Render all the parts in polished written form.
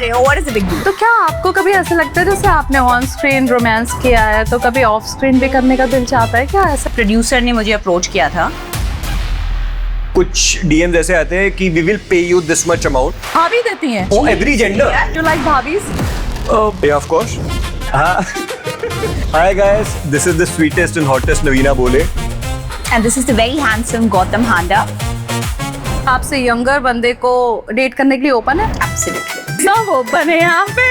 रहे हो, what is the big deal? तो क्या आपको कभी ऐसा लगता है जैसे आपने ऑन स्क्रीन रोमांस किया है तो कभी ऑफ स्क्रीन भी करने का दिल चाहता है क्या? ऐसा प्रोड्यूसर ने मुझे अप्रोच किया था। कुछ डीएम्स ऐसे आते हैं कि we will pay you this much amount भाभी देती हैं? For every gender. You like भाभीज? Of course. Hi guys, this is the sweetest and hottest Navina Bole and this is the very handsome Gautam Handa. आपसे यंगर बंदे को डेट करने के लिए ओपन है? एब्सोल्युटली। सब ओपन है यहाँ पे।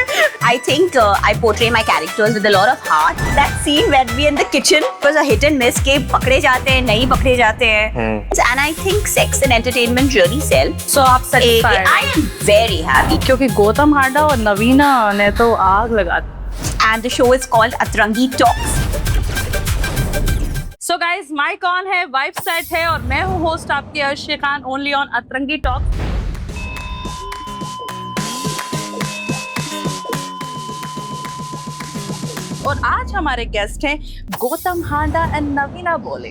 I think I portray my characters with a lot of heart. That scene when we in the kitchen was a hit and miss के पकड़े जाते हैं, नहीं पकड़े जाते हैं. And I think sex and entertainment really sell. So आप satisfied? I am very happy. क्योंकि गौतम हांडा और नवीना ने तो आग लगा दी। And the show is called Atrangi Talks. So guys, mic on है, वाइब सेट है और मैं हूँ होस्ट आपकी Arshi Khan, only on Atrangi talk. और आज हमारे गेस्ट हैं गौतम हांडा एंड नवीना बोले।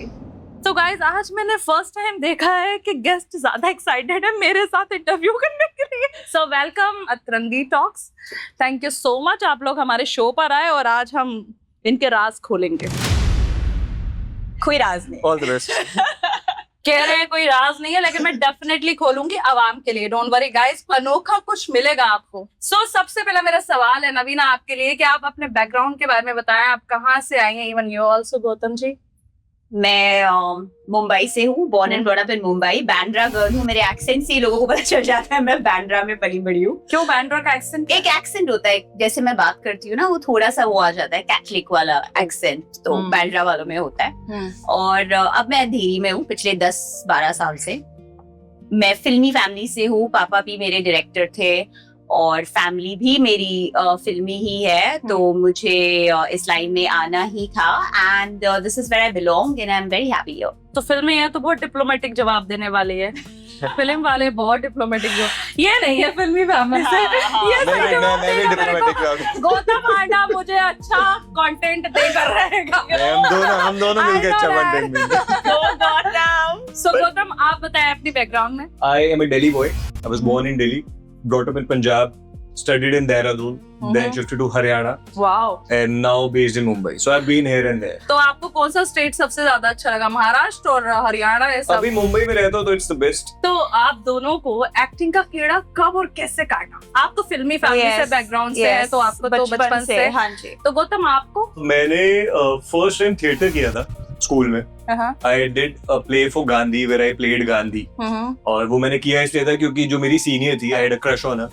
तो गाइज आज मैंने फर्स्ट टाइम देखा है कि गेस्ट ज्यादा एक्साइटेड है मेरे साथ इंटरव्यू करने के लिए। सो वेलकम अतरंगी talks. Thank you so much, आप लोग हमारे शो पर आए और आज हम इनके राज खोलेंगे। कोई राज नहीं। All the best. कह रहे हैं कोई राज नहीं है, लेकिन मैं डेफिनेटली खोलूंगी आवाम के लिए। डोंट वरी गाइस, अनोखा कुछ मिलेगा आपको। सो सबसे पहला मेरा सवाल है नवीना आपके लिए कि आप अपने बैकग्राउंड के बारे में बताएं, आप कहाँ से आई हैं? Even you also Gautam ji. मैं मुंबई से हूँ, born and brought up in Mumbai. Bandra girl हूँ, मेरे एक्सेंट से ही लोगों को पता चल जाता है मैं बैंड्रा में पली बड़ी हूँ। क्यों बैंड्रा का एक्सेंट? एक एक्सेंट होता है, जैसे मैं बात करती हूँ ना, वो थोड़ा सा वो आ जाता है, कैथलिक वाला एक्सेंट, तो बैंड्रा वालों में होता है। और अब मैं अंधेरी में हूँ पिछले 10-12 साल से। मैं फिल्मी फैमिली से हूँ, पापा भी मेरे डायरेक्टर थे और फैमिली भी मेरी फिल्मी ही है, तो मुझे इस लाइन में आना ही था। And this is where I belong and I am very happy here. तो फिल्में हैं तो बहुत डिप्लोमेटिक जवाब देने वाली है। फिल्म वाले बहुत डिप्लोमेटिक जवाब, ये नहीं है फिल्मी फैमिली से। ये सही जवाब देगा। गौतम हांडा मुझे अच्छा कंटेंट देकर रहेगा। हम दोनों मिलकर अच्छा कंटेंट देंगे। सो गौतम आप बताएं अपनी बैकग्राउंड में। I am a Delhi boy. I was born in Delhi, brought up in Punjab, studied in Dehradun, then shifted to Haryana, wow. and now based in Mumbai. So I've been here and there. तो आपको कौन सा state सबसे ज्यादा अच्छा लगा? महाराष्ट्र और हरियाणा ये सब? अभी मुंबई में रहता हूँ तो it's the best. तो आप दोनों को एक्टिंग का कीड़ा कब और कैसे काटा? आप तो फिल्मी फैमिली से बैकग्राउंड से है, तो आपको तो बचपन से। हाँ जी। तो गौतम आपको? मैंने फर्स्ट टाइम थिएटर किया था स्कूल में। I did a play for Gandhi where I played Gandhi. और वो मैंने किया इसलिए था क्योंकि जो मेरी सीनियर थी, I had a crush on her,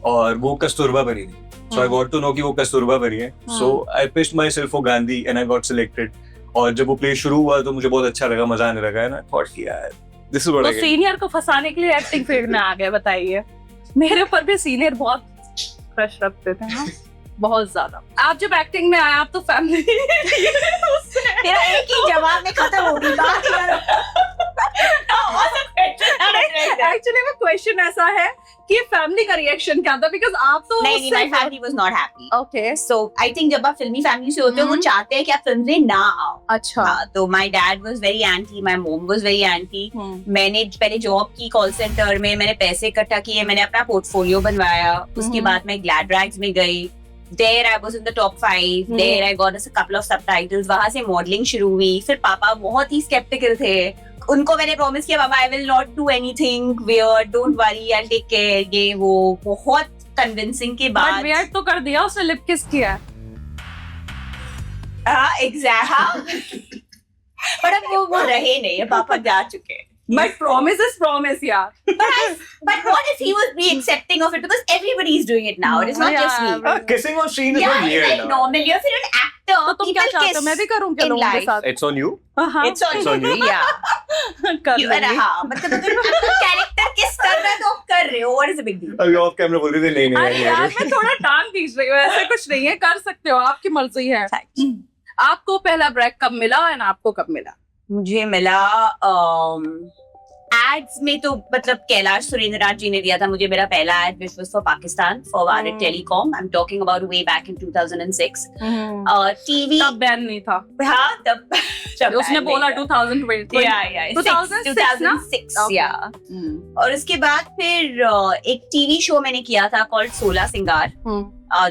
और वो कस्तूरबा बनी थी। So I got to know कि वो कस्तूरबा बनी है। So I pitched myself for Gandhi and I got selected. और जब वो प्ले शुरू हुआ तो मुझे बहुत अच्छा लगा, मजा आने लगा है ना। थॉट किया यार दिस इज व्हाट आई। तो सीनियर को फंसाने के लिए एक्टिंग फील्ड में आ गए, बताइए। मेरे ऊपर भी सीनियर बहुत क्रश रखते थे ना, बहुत ज्यादा। आप जब एक्टिंग में आए आप तो फैमिली तेरा एक ही जवाब में खत्म हो गई बात यार। एक्चुअली में क्वेश्चन ऐसा है कि फैमिली का रिएक्शन क्या था, बिकॉज़ आप तो नहीं, my family was not happी। ओके। So I think जब आप फिल्मी फैमिली से होते हो, वो चाहते हैं कि आप फिल्म में ना आओ। अच्छा। तो my dad was very anti, my mom was very anti। मैंने पहले जॉब की कॉल सेंटर में, मैंने पैसे इकट्ठा किए, मैंने अपना पोर्टफोलियो बनवाया। उसके बाद मैं ग्लैड रैग्स में गई। There I was in the top 5. There I got a couple of subtitles. वहाँ से मॉडलिंग शुरू हुई। फिर पापा बहुत ही स्केप्टिकल थे। उनको मैंने प्रॉमिस किया, पापा I will not do anything weird, don't worry, I'll take care। ये वो बहुत कन्विंसिंग के बाद। बट weird तो कर दिया उसने, लिप किस किया। एग्जैक्ट। पर अब वो रहे नहीं है, पापा जा चुके हैं। But promise is promise यार। But what if he was be accepting of it, because everybody is doing it now. It is not just me. Kissing on screen is Yeah, not it's weird like now. normal. You're फिर an actor. तो तुम क्या People चाहते हो? kiss मैं भी करूँ क्या in लोगों के life. साथ? It's on you. हाँ, It's on you. Yeah. कर You लूंगी। हाँ, मतलब अगर आपका कैरेक्टर किस कर रहा है तो आप कर रहे हो। What is the big deal? अभी ऑफ कैमरा बोल रही थी नहीं अरे नहीं यार नहीं। मैं थोड़ा टांग खींच रही हूँ, ऐसे कुछ नहीं है, कर सकते हो, आपकी मर्जी है। आपको पहला ब्रेक कब मिला और आपको कब मिला? मुझे मिला एड्स में तो मतलब कैलाश सुरेंद्रनाथ जी ने दिया था मुझे मेरा पहला ad which was for Pakistan for Bharat telecom. I am talking about way back in 2006। TV तब बैन नहीं था। हाँ तब उसने बोला 2020 2006 या। और उसके बाद फिर एक टीवी शो मैंने किया था कॉल्ड 16 सिंगार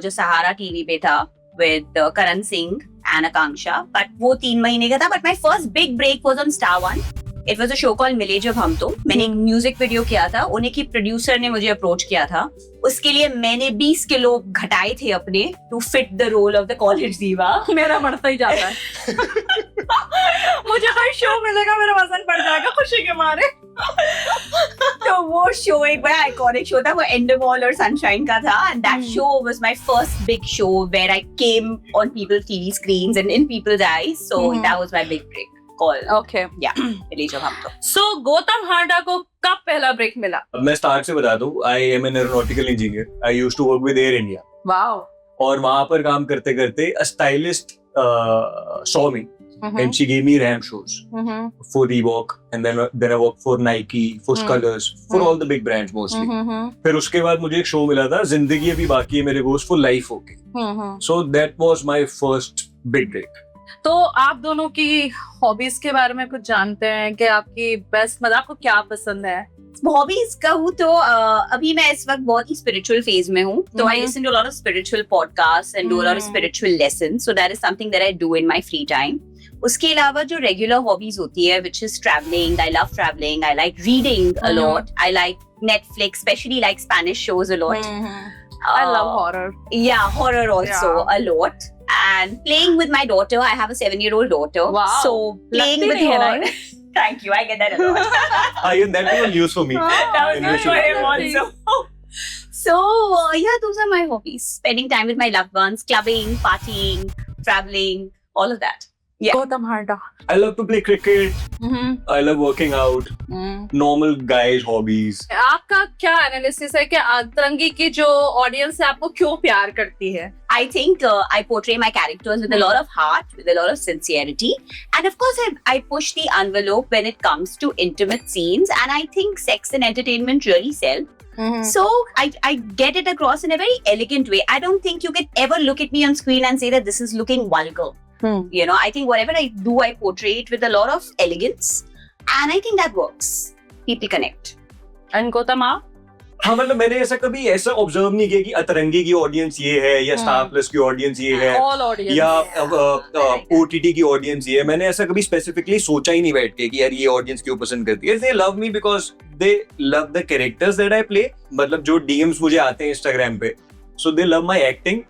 जो सहारा टीवी पे था with Karan Singh and Akanksha. But वो 3 महीने का था। But my first big break was on star 1। It was a show called Miley Jab हम तो। मैंने एक म्यूजिक वीडियो किया था। उन्हीं की प्रोड्यूसर ने मुझे अप्रोच किया था। उसके लिए मैंने 20 किलो घटाए थे अपने to fit the role of the college diva. मेरा बढ़ता ही जाता है। मुझे कोई शो मिलेगा मेरा वजन बढ़ जाएगा खुशी के मारे। तो वो शो एक बड़ा आइकॉनिक शो था। वो एंडरवॉल और सनशाइन का था and that show was my first big show where I came on people's TV screens and in people's eyes. So that was my big break call. Okay yeah Miley Jab हम तो। सो गौतम हांडा को कब पहला ब्रेक मिला? अब मैं स्टार्ट से बता दूं, I am an aeronautical engineer. I used to work with Air India. Wow. और वहां पर काम करते करते a stylist saw me and she gave me ramp shows for Reebok and then I worked for Nike, for Colors, for all the big brands mostly. फिर उसके बाद मुझे एक शो मिला था जिंदगी अभी बाकी है मेरे दोस्त for life होके। So that was my first big break. तो आप दोनों की हॉबीज के बारे में कुछ जानते हैं कि आपकी बेस्ट मतलब आपको क्या पसंद है? हॉबीज कहूँ तो अभी मैं इस वक्त बहुत ही स्पिरिचुअल फेज में हूँ। तो I listen to a lot of spiritual podcast and do a lot of spiritual lessons. So that is something that I do in my free time. उसके अलावा जो रेगुलर हॉबीज होती है which is travelling. I love travelling. I like reading a lot. I like Netflix, specially like Spanish shows a lot. I love horror. Yeah, horror also a lot. And playing with my daughter. I have a 7-year-old daughter. Wow. So playing with her. Thank you. I get that a lot. That was news for me. That was And good you for should- him also. So yeah, those are my hobbies. Spending time with my loved ones, clubbing, partying, traveling, all of that. Yeah. Gautam Handa. I love to play cricket. I love working out. Normal guys hobbies. आपका क्या analysis है कि अतरंगी की जो audience है आपको क्यों प्यार करती है? I think I portray my characters with a lot of heart, with a lot of sincerity. And of course, I push the envelope when it comes to intimate scenes. And I think sex and entertainment really sell. So I get it across in a very elegant way. I don't think you can ever look at me on screen and say that this is looking vulgar. You know, I think whatever I do, I portray it with a lot of elegance. And I think that works. People connect. And Gautam आप? हाँ मतलब मैंने ऐसा कभी ऐसा observe नहीं किया कि अतरंगी की ऑडियंस ये है या स्टार प्लस की ऑडियंस ये है All audience. या ओटीटी की ऑडियंस ये है। मैंने ऐसा कभी स्पेसिफिकली सोचा ही नहीं बैठ के कि यार ये ऑडियंस क्यों पसंद करती है। दे love me because they love the characters that I play. मतलब जो डीएम्स मुझे आते हैं इंस्टाग्राम पे, सो दे लव माय एक्टिंग।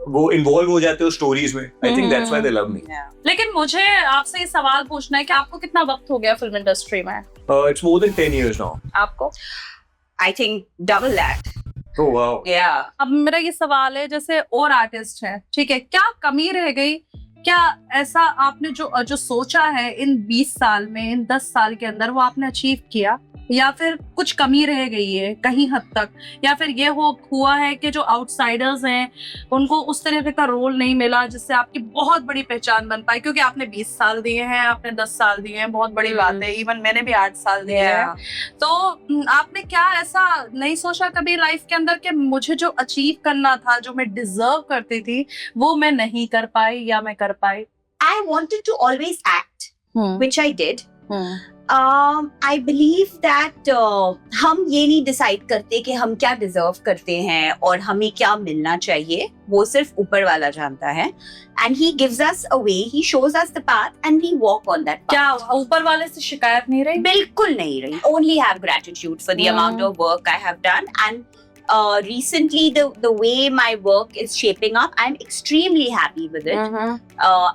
वो इन्वॉल्व हो जाते हो स्टोरीज में। I think that's why they love me. लेकिन मुझे आपसे ये सवाल पूछना है कि आपको कितना वक्त हो गया फिल्म इंडस्ट्री में? It's more than 10 years now. आपको? I think double that. Oh wow. Yeah. अब मेरा ये सवाल है, जैसे और आर्टिस्ट हैं, ठीक है, क्या कमी रह गई? क्या ऐसा आपने जो सोचा है इन 20 साल में, इन 10 साल के अंदर, वो आपने अचीव किया, या फिर कुछ कमी रह गई है कहीं हद तक, या फिर ये हुआ है कि जो आउटसाइडर्स हैं उनको उस तरह का रोल नहीं मिला जिससे आपकी बहुत बड़ी पहचान बन पाई? क्योंकि आपने 20 साल दिए हैं, आपने 10 साल दिए हैं, बहुत बड़ी बात है। इवन मैंने भी 8 साल दिए हैं। तो आपने क्या ऐसा नहीं सोचा कभी लाइफ के अंदर कि मुझे जो अचीव करना था, जो मैं डिजर्व करती थी, वो मैं नहीं कर पाई या मैं कर पाई? I wanted to always act, which I did. I believe that हम ये नहीं डिसाइड करते कि हम क्या डिजर्व करते हैं और हमें क्या मिलना चाहिए। वो सिर्फ ऊपर वाला जानता है। And he gives us a way, he shows us the path and we walk on that path. क्या ऊपर वाले से शिकायत नहीं रही? बिल्कुल नहीं रही। Only have gratitude for the amount of work I have done. And recently the way my work is shaping up, I'm extremely happy with it.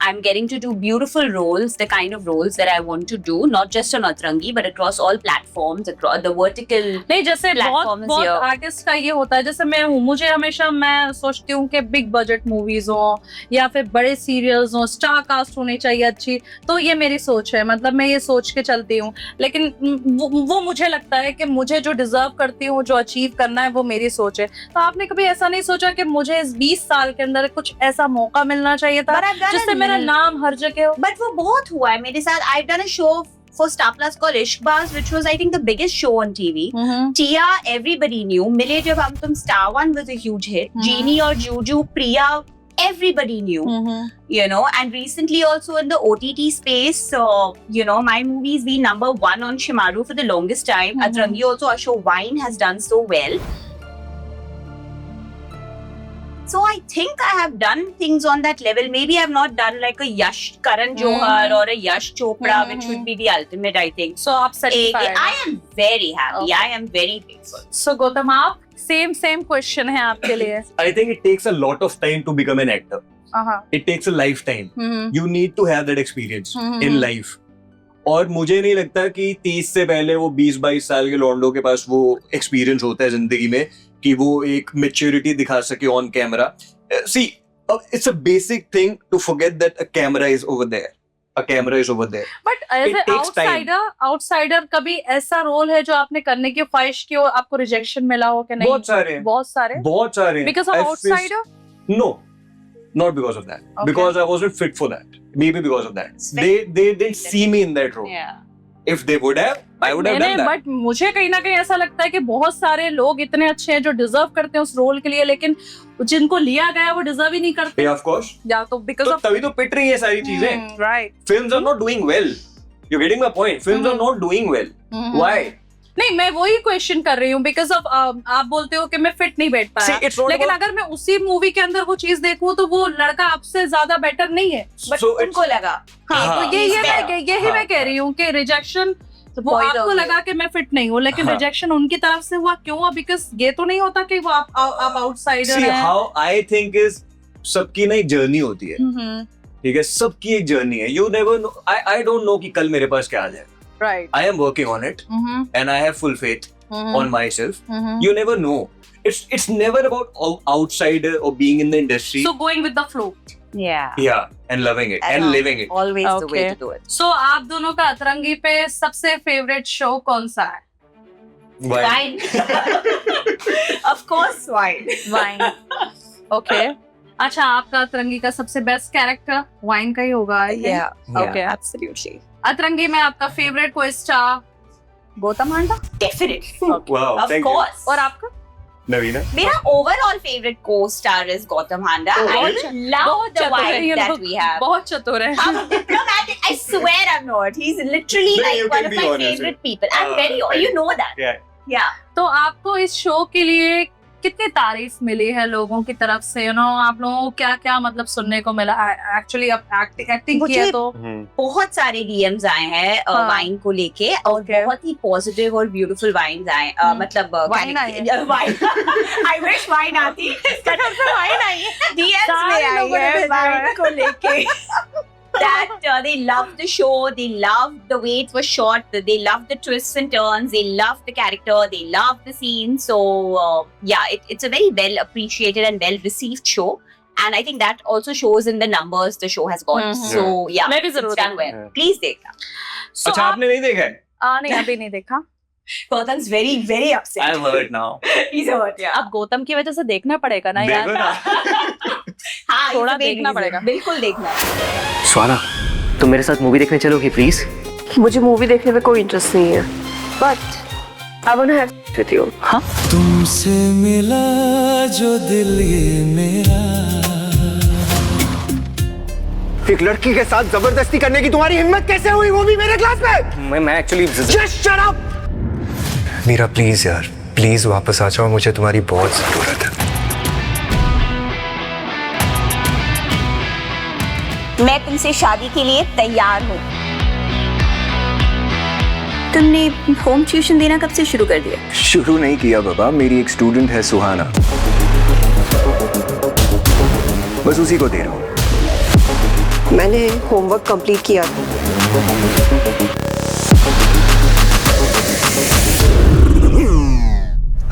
I'm getting to do beautiful roles, the kind of roles that I want to do, not just on Atrangi but across all platforms, across the vertical नहीं, जैसे platforms बहुत here. Artist का ये होता है, जैसे मैं हूँ, मुझे हमेशा, मैं सोचती हूँ कि बिग बजट मूवीज हो या फिर बड़े सीरियल्स हो, स्टार कास्ट होनी चाहिए अच्छी, तो ये मेरी सोच है, मतलब मैं ये सोच के चलती हूँ। लेकिन वो मुझे लगता है कि मुझे जो डिजर्व करती हूँ, जो अचीव करना है, वो मेरी सोच है। तो आपने कभी ऐसा नहीं सोचा कि मुझे इस 20 साल के अंदर कुछ ऐसा मौका मिलना चाहिए था जिससे मेरा नाम हर जगह हो? बट वो बहुत हुआ है मेरे साथ। I've done a show for Star Plus called Ishqbaz, which was I think the biggest show on TV. Tia, everybody knew. Mile Jab Hum Tum, Star One was a huge hit. Jeannie or Juju, Priya, everybody knew. You know, and recently also in the OTT space, you know, my movies been number 1 on Shimaru for the longest time. Atrangi also, Ashok Vine has done so well. So I think I have done things on that level. Maybe I've not done like a Yash Karan Johar or a Yash Chopra, which would be the ultimate, I think. So आप satisfied? I am very happy. Okay. I am very grateful. So Gautam, आप same question है आपके लिए. I think it takes a lot of time to become an actor. It takes a lifetime. You need to have that experience in life. और मुझे नहीं लगता कि 30 से पहले वो 20-22 साल के लौंडों के पास वो एक्सपीरियंस होता है जिंदगी में कि वो एक मैच्योरिटी दिखा सके on camera. See it's a basic thing to forget that a camera is over there. A camera is over there. But as an outsider कभी ऐसा रोल है जो आपने करने की ख्वाहिश की और आपको रिजेक्शन मिला हो कि नहीं? बहुत सारे. Because of outsider? No, not because of that. Okay. Because I wasn't fit for that. Maybe because of that. They didn't see me in that role. Yeah. If they would have, I would have done that. But मुझे कहीं ना कहीं ऐसा लगता है कि बहुत सारे लोग इतने अच्छे हैं जो डिजर्व करते हैं उस रोल के लिए, लेकिन जिनको लिया गया वो डिजर्व ही नहीं करते. Yeah, of course. या तो बिकॉज ऑफ तभी तो पिट रही है सारी चीजें. Right. Films are not doing well. You're getting my point. Films are not doing well. Why? नहीं, मैं वही क्वेश्चन कर रही हूँ बिकॉज ऑफ आप बोलते हो कि मैं फिट नहीं बैठ पाया. See, it's not लेकिन about- अगर मैं उसी मूवी के अंदर वो चीज देखूं तो वो लड़का आपसे ज्यादा बेटर नहीं है. But So it's- उनको लगा. हाँ. तो यही मैं कह रही हूँ कि रिजेक्शन वो point आपको of लगा कि मैं फिट नहीं हूँ, लेकिन हाँ. रिजेक्शन उनकी तरफ से हुआ क्यों? बिकॉज ये तो नहीं होता कि वो आप आउटसाइडर See, हैं. how I think is सबकी ना एक जर्नी होती है. ठीक है, सबकी एक जर्नी है. You never know. I don't know कि कल मेरे पास क्या आ जाएगा. Right. I am working on it and I have full faith on myself. You never know. It's never about outsider or being in the industry. So going with the flow. Yeah, and loving it and living it. Always the way Okay. to do it. So आप दोनों का अतरंगी पे सबसे favourite show कौन सा है? Why? Wine. Of course, wine. Wine. Okay. अच्छा, आपका अतरंगी का सबसे बेस्ट कैरेक्टर वाइन का ही होगा. I think. Yeah. Okay. Absolutely. अतरंगी में आपका फेवरेट को star Gautam Handa? Definitely. Wow, Of thank course. और आपका? Navina? मेरा overall favorite co-star is Gautam Handa. Oh, I really? love the चतुर है vibe ये that लोग. we have. बहुत चतुर है. I'm diplomatic. I swear I'm not. He's literally No, you like one can of be my honest. favorite people. I'm very. fine. You know that. Yeah. Yeah. तो आपको इस show के लिए कितनी तारीफ मिली है लोगों की तरफ से? आप लोगों को क्या क्या मतलब सुनने को मिला? एक्चुअली आप एक्टिंग मुझे- किया तो बहुत सारे DMs आए हैं हाँ. वाइन को लेके और Okay. बहुत ही पॉजिटिव और ब्यूटीफुल वाइन्स आए. मतलब Wine आई है. वाइन. आई विश वाइन आती. वाइन आई है. DMs सारे में आई लोगों ने है भेजा है. वाइन को लेके. That they loved the show, they loved the way it was shot, they loved the twists and turns, they loved the character, they loved the scene. So yeah, it's a very well appreciated and well received show, and I think that also shows in the numbers the show has got. Mhm. So yeah, मैं भी it's जरूर done well. देखूंगा. Please देखना. So अच्छा, आपने नहीं देखा है? नहीं, अभी नहीं देखा. Gautam's very upset. I'm hurt now. He's hurt. Yeah. अब गौतम की वजह से देखना पड़ेगा ना देखो यार. ना. हाँ, थोड़ा it's a big देखना reason. पड़ेगा. बिल्कुल देखना. स्वाना, तुम मेरे साथ मूवी देखने चलोगी प्लीज? मुझे मूवी देखने में कोई इंटरेस्ट नहीं है, but I want to have with you. हाँ. तुमसे मिला जो दिल ये मेरा. एक लड़की के साथ जबरदस्ती करने की तुम्हारी हिम्मत कैसे हुई, वो भी मेरे क्लास में? मैं actually just shut up. Meera please यार, प्लीज वापस आ जाओ, मुझे तुम्हारी बहुत जरूरत है. मैं तुमसे शादी के लिए तैयार हूँ. तुमने होम ट्यूशन देना कब से शुरू कर दिया? शुरू नहीं किया बाबा, मेरी एक स्टूडेंट है सुहाना, बस उसी को दे रहा हूँ. मैंने होमवर्क कंप्लीट किया.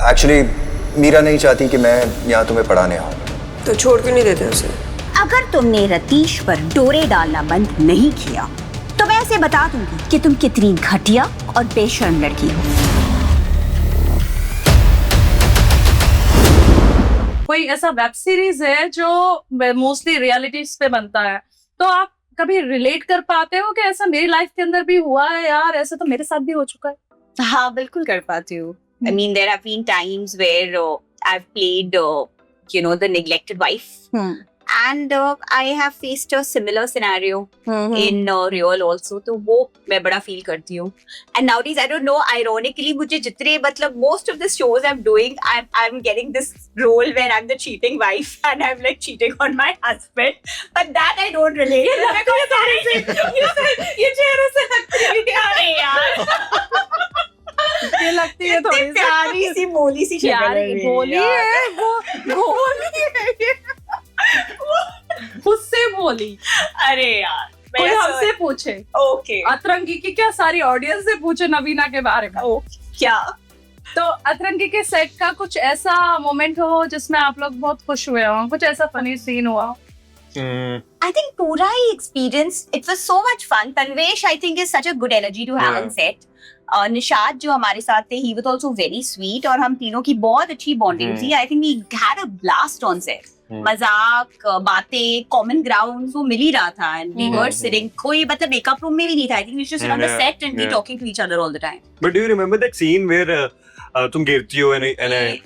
एक्चुअली मीरा नहीं चाहती कि मैं यहाँ तुम्हें पढ़ाने आऊँ. तो छोड़ क्यों नहीं देते उसे? अगर तुमने रतीश पर डोरे डालना बंद नहीं किया तो मैं ऐसे बता दूंगी कि तुम कितनी घटिया और बेशर्म लड़की हो. कोई ऐसा वेब सीरीज है जो मोस्टली रियलिटीज पे बनता है, तो आप कभी रिलेट कर पाते हो कि ऐसा मेरी लाइफ के अंदर भी हुआ है यार, ऐसा तो मेरे साथ भी हो चुका है? हाँ बिल्कुल कर पाती हूँ. I mean, there have been times where I've played, the neglected wife, and I have faced a similar scenario in real also. तो वो मैं बड़ा feel करती हूँ. And nowadays, I don't know. Ironically, मुझे जितने मतलब most of the shows I'm doing, I'm getting this role where I'm the cheating wife and I'm like cheating on my husband. But that I don't relate. ये चेहरे से लगती है अरे यार. ये लगती है थोड़ी सी प्यारी सी बोली सी यार, बोली है वो, बोली है ये, उससे बोली. अरे यार कोई हमसे पूछे, ओके अतरंगी की क्या सारी ऑडियंस से पूछे नवीना के बारे में. क्या तो अतरंगी के सेट का कुछ ऐसा मोमेंट हो जिसमें आप लोग बहुत खुश हुए हो, कुछ ऐसा फनी सीन हुआ हो? I think पूरा ही experience, it was so much fun. Tanvesh, I think, is such a good energy to have on set. Nishad जो हमारे साथ थे, he was also very sweet और हम तीनों की बहुत अच्छी bonding थी. I think we had a blast on set. मजाक, बातें, common grounds वो मिल ही रहा था. And we were sitting, कोई मतलब makeup room में भी नहीं था. I think we used to sit on the set and be talking to each other all the time. But do you remember that scene where तुम गिरती हो and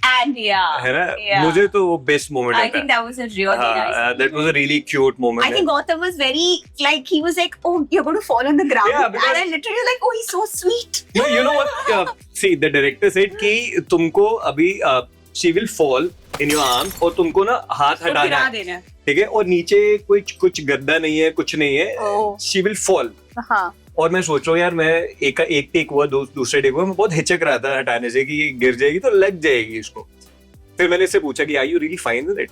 And yeah, है ना, मुझे तो वो best moment I think that was a really nice. that was a really cute moment. I think Gautam was very like, he was like, oh, you're going to fall on the ground. Yeah, because- and I literally was like, oh, he's so sweet. No, you know what? See, the director said कि तुमको अभी she will fall in your arms और तुमको ना हाथ हटाना है, ठीक है, और नीचे कुछ गद्दा नहीं है, कुछ नहीं है, she will fall. हाँ. और मैं सोच रहा हूँ यार, मैं एक टेक हुआ, दूसरे टेक हुआ, मैं बहुत हिचक रहा था हटाने से कि गिर जाएगी तो लग जाएगी इसको. फिर मैंने इससे पूछा कि are you really fine with it?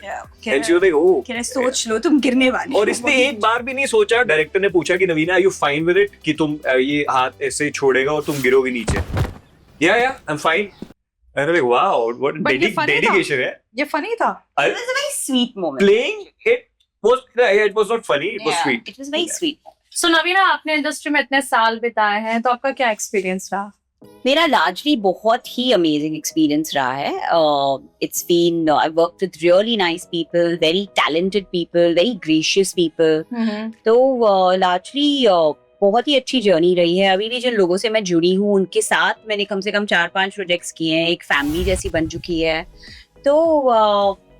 And she was like, oh. क्या सोच लो तुम गिरने वाली. और इसने एक बार भी नहीं सोचा. डायरेक्टर ने पूछा कि नवीना, are you fine with it? कि तुम ये हाथ ऐसे छोड़ेगा और तुम गिरोगे नीचे. Yeah, I'm fine. And I'm like, wow, what dedication है. ये फनी था. It was a very sweet moment. Playing it was not funny, it was sweet. It was very sweet. So नवीना, आपने इंडस्ट्री में इतने साल बिताए हैं, तो आपका क्या एक्सपीरियंस रहा? मेरा largely बहुत ही amazing experience रहा है. It's been, I've worked with really nice people, very talented people, very gracious people. तो largely बहुत ही अच्छी जर्नी रही है. अभी भी जिन लोगों से मैं जुड़ी हूँ उनके साथ मैंने कम से कम 4-5 प्रोजेक्ट्स किए हैं. एक फैमिली जैसी बन चुकी है. तो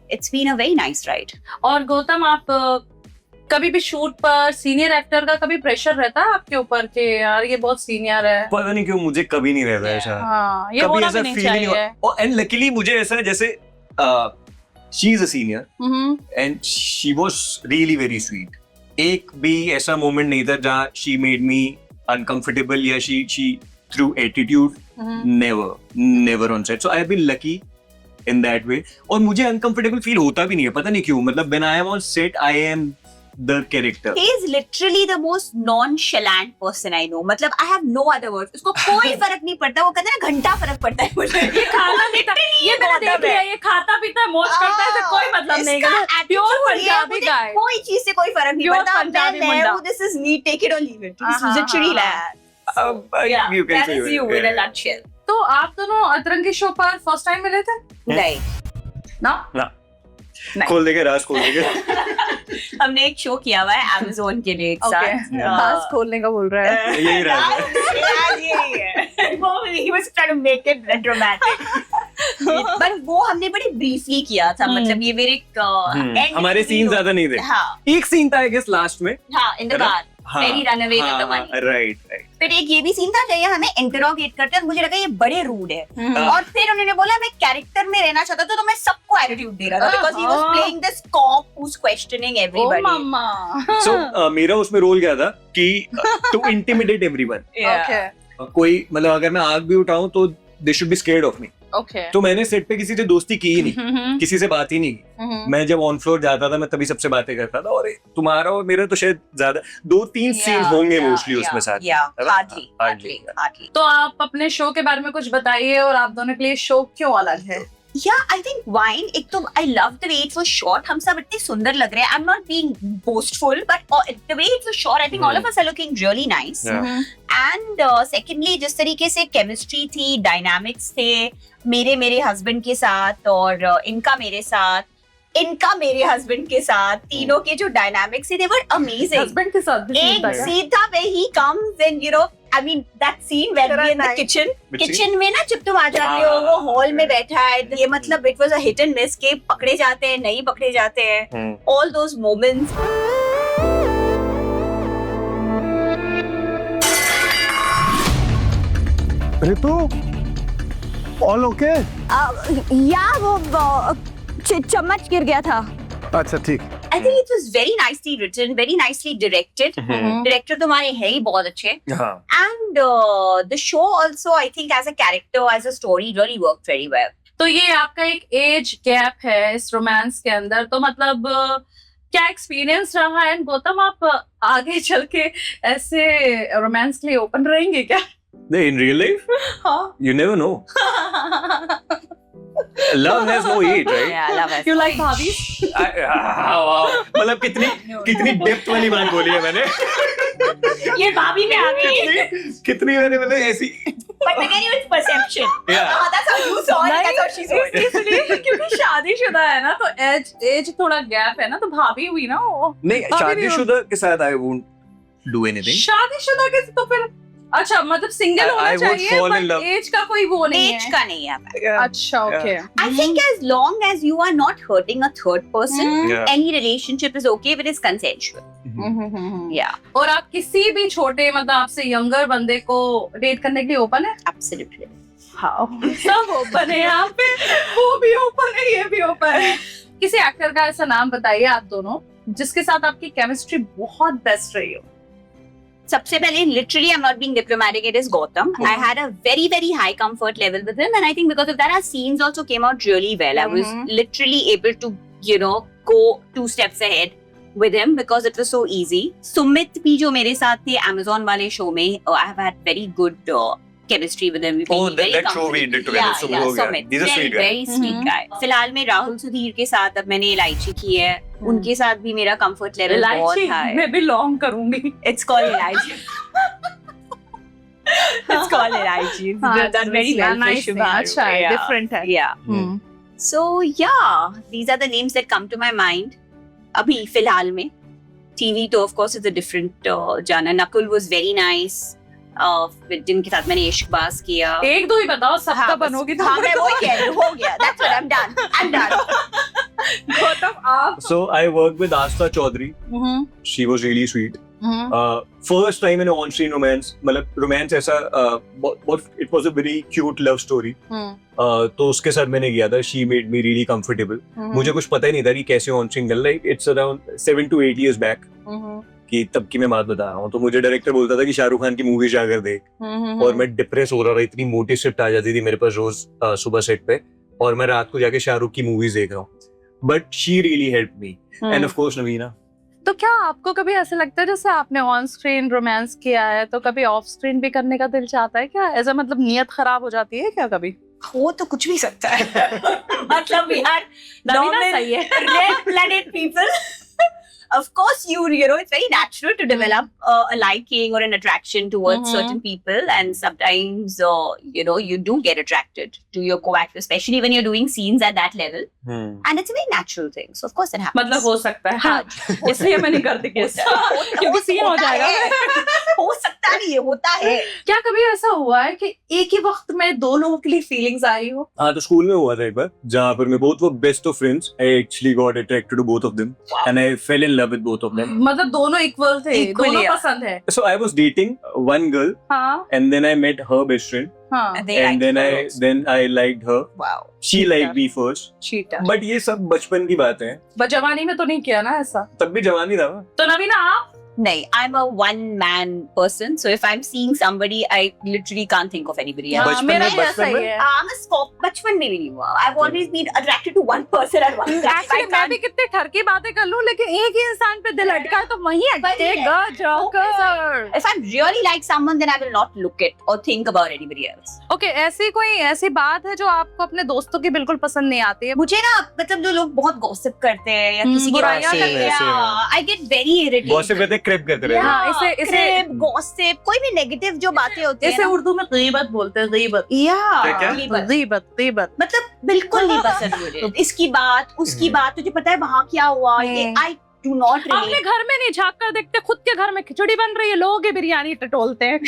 it's been a very nice ride. और गौतम, आप कभी भी शूट पर सीनियर एक्टर का कभी प्रेशर रहता है आपके ऊपर कि यार ये बहुत सीनियर है? पता नहीं क्यों मुझे कभी नहीं रहता ऐसा. हाँ, ये होना भी नहीं चाहिए. और एंड लकीली मुझे ऐसा है, जैसे she is a senior and she was really very sweet. एक भी ऐसा मोमेंट नहीं था जहाँ शी मेड मी अनकंफर्टेबल या she threw attitude. Never on set. So I have been lucky in that way. और मुझे uncomfortable feel होता भी नहीं है, पता नहीं क्यों. मतलब when I am on set, I am the character. He is literally the most nonchalant person I know. मतलब I have no other words. उसको कोई फर्क नहीं पड़ता. वो कहते हैं ना, घंटा फर्क पड़ता है मुझे. ये खाना पीता, ये मैंने देख लिया, ये खाता पीता मौज करता है, इससे कोई मतलब नहीं है. प्योर पंजाबी गाय. कोई चीज से कोई फर्क नहीं Pure पड़ता. पंजाबी मैं मुंडा. हूँ, this is me, take it or leave it. This is literally that. You can That say is it. you in a nutshell. तो आप दोनों अतरंगी शो पर फर्स्ट टाइम मिले थे नहीं. ना? खोल देंगे, राज खोल देंगे. हमने एक शो किया हुआ है Amazon के लिए एक साथ. पास खोलने का बोल रहा है. यही राज है. He was trying to make it dramatic. But वो हमने बड़ी briefly किया था. मतलब ये मेरे हमारे सीन ज्यादा नहीं थे. हाँ. एक सीन था आई गेस लास्ट में. हाँ, in the car. Very runaway with the money. Right. फिर एक ये भी सीन था जहाँ हमें इंटरोगेट करते हैं. मुझे लगा ये बड़े रूड है. और फिर उन्होंने बोला मैं कैरेक्टर में रहना चाहता था, तो मैं सबको एटीट्यूड दे रहा था because he was playing this cop who's questioning everybody. Oh mama. So मेरा उसमें रोल क्या था कि to intimidate everyone. Okay. कोई मतलब अगर मैं आग भी उठाऊं तो they should be scared of me. Okay. तो मैंने सेट पे किसी से दोस्ती की ही नहीं, किसी से बात ही नहीं की. मैं जब ऑन फ्लोर जाता था मैं तभी सबसे बातें करता था. और तुम्हारा और मेरा तो शायद ज्यादा 2-3 सीन होंगे मोस्टली उसमें साथ. Hardly. तो आप अपने शो के बारे में कुछ बताइए, और आप दोनों के लिए शो क्यों अलग है? Yeah, I think Wine, एक तो I love the way it was shot. हम सब इतने सुंदर लग रहे हैं. I'm not being boastful, but the way it was shot, I think all of us are looking really nice. And secondly, जिस तरीके से chemistry थी, dynamics थे, मेरे हस्बैंड के साथ और इनका मेरे साथ, इनका मेरे हस्बैंड के साथ तीनों के जो डायनामिक्स थे, they were amazing. हस्बैंड के साथ भी एक सीन था क्या? सीन था where he comes and you know, I mean that scene where we in the kitchen. Kitchen में ना जब तुम आ जाते हो, वो हॉल में बैठा है, ये मतलब it was a hit and miss के पकड़े जाते हैं, नहीं पकड़े जाते हैं, all those moments. Ritu, all okay? या वो चम्मच गिर गया था. अच्छा ठीक. I think it was very nicely written, very nicely directed. Director तुम्हारे है ही बहुत अच्छे. And the show also, I think, as a character, as a story, really worked very well. तो ये आपका एक एज गैप है इस रोमांस के अंदर, तो मतलब क्या एक्सपीरियंस रहा है? गौतम, आप आगे चल के ऐसे रोमांस के लिए ओपन रहेंगे क्या? In real life, हाँ. you never know. Love has no age, right? Yeah, love it. You like भाभी? मतलब कितनी डेप्थ वाली बात बोली है मैंने. ये भाभी में आ गई. कितनी मैंने ऐसी. But again, it's perception. Yeah. That's how you saw it. That's how she saw it. इसलिए क्योंकि शादीशुदा है ना, तो एज थोड़ा गैप है ना, तो भाभी हुई ना वो. नहीं, शादीशुदा के साथ I won't do anything. शादीशुदा के तो फिर अच्छा, मतलब सिंगल होना I would चाहिए, fall in but love. Age का कोई वो नहीं Age है. का नहीं है. अच्छा, okay. I think as long as you are not hurting a third person, Yeah. any relationship is okay if it is consensual. Yeah, और आप किसी भी छोटे मतलब आपसे यंगर बंदे को डेट करने के लिए ओपन है? absolutely. हाँ, सब ओपन है यहाँ पे. वो भी ओपन है, ये भी ओपन है. किसी एक्टर का ऐसा नाम बताइए आप दोनों जिसके साथ आपकी केमिस्ट्री बहुत बेस्ट रही हो. सबसे पहले literally I'm not being diplomatic, it is Gautam. I had a very very high comfort level with him, and I think because of that our scenes also came out really well. I was literally able to, you know, go 2 steps ahead with him because it was so easy. Sumit bhi jo mere saath the Amazon wale show mein, I have had very good chemistry with him. We've been very that show we comfortable. did together. Yeah, Sumit yeah, हो गया. Sumit. He's a Very, sweet guy. very sweet guy. फिलहाल में राहुल सुधीर के साथ अब मैंने इलायची की है. उनके साथ भी मेरा comfort level बहुत इलायची high. मैं बिलोंग करूंगी. It's called इलायची. It's called इलायची. It's done very well for nice. Shivaru. अच्छा है, Yeah. different है. Yeah. So yeah, these are the names that come to my mind. अभी फिलहाल में TV तो of course is a different genre. Nakul was very nice. जिनके साथ मैंने इश्कबाज किया. एक दो ही बताओ, सबका हाँ, बनोगी तो. हाँ, मैं वही कह रही हूँ, हो गया. That's what I'm done. I'm done. Gautam, आप. So I worked with Asta Chaudhary. She was really sweet. First time in an on-screen romance, मतलब romance ऐसा it was a very cute love story. तो उसके साथ मैंने किया था. She made me really comfortable. मुझे कुछ पता ही नहीं था कि कैसे on-screen करना. Like it's around 7 to 8 years back. कि तब की मैं बात बता रहा हूँ. तो मुझे डायरेक्टर बोलता था कि शाहरुख खान की मूवी जाकर देख. और मैं डिप्रेस हो रहा था. इतनी मोटी शिफ्ट आ जाती थी मेरे पास रोज सुबह सेट पे, और मैं रात को जाके शाहरुख की मूवीज देख रहा हूँ. But she really help me. And of course Navina. तो क्या आपको कभी ऐसा लगता है जैसे आपने ऑन स्क्रीन रोमांस किया है, तो कभी ऑफ स्क्रीन भी करने का दिल चाहता है क्या? ऐसा मतलब नियत खराब हो जाती है क्या कभी? हो तो कुछ भी सकता है. मतलब यार, नवीना सही है. red blooded people. Of course, you know, it's very natural to develop a liking or an attraction towards certain people, and sometimes, you know, you do get attracted to your co-actor, especially when you're doing scenes at that level. And it's a very natural thing. So of course it happens. मतलब हो सकता है. हाँ, इसलिए मैं नहीं करती case, क्योंकि सीन हो जाएगा. हो सकता नहीं है, होता है. क्या कभी ऐसा हुआ है कि एक ही वक्त में दो लोगों के लिए फीलिंग्स आई हो? हाँ, तो स्कूल में हुआ था एक बार जहाँ पर मैं both were best of friends. I actually got attracted to both of them, and I fell in love with both of them. मतलब दोनों इक्वल थे, Equally, दोनों yeah. पसंद है. So I was dating one girl, हाँ, and then I met her best friend, हाँ. They and like then I liked her. wow. She liked me first. Cheater. But ये सब बचपन की बात है. जवानी में तो नहीं किया ना ऐसा? तब भी जवानी था. तो नवीना आप? No, I'm a one-man person. So if I'm seeing somebody, I literally can't think of anybody else. हाँ, बचपन मेरा में- भी ऐसा ही बचपन है. I'm a scope. बचपन में भी नहीं हुआ. I've always been attracted to one person at one time. Actually, मैं भी कितने ठरकी बातें कर लूं, लेकिन एक ही इंसान पे दिल अटका है तो वहीं अटकेगा joker. If I really like someone, then I will not look at or think about anybody else. Okay, ऐसी बात है जो आपको अपने दोस्तों की बिल्कुल पसंद नहीं आती है? मुझे ना मतलब जो लोग बहुत गॉसिप करते हैं या किसी की बुराइयां बातें- करते हैं। Yeah, I get very irritated. Gossip करते क्रेप करते रहे। हाँ, इसे गॉसिप, कोई भी नेगेटिव जो बातें होती इसे है उर्दू में गीबत बोलते हैं, गीबत। क्या? गीबत मतलब बिल्कुल नहीं पसंद मुझे इसकी बात, उसकी बात, तुझे पता है वहाँ क्या हुआ, ये आई डू नॉट अपने रिलेट। घर में नहीं झांक कर देखते, खुद के घर में खिचड़ी बन रही है, लोगों की बिरयानी टटोलते हैं।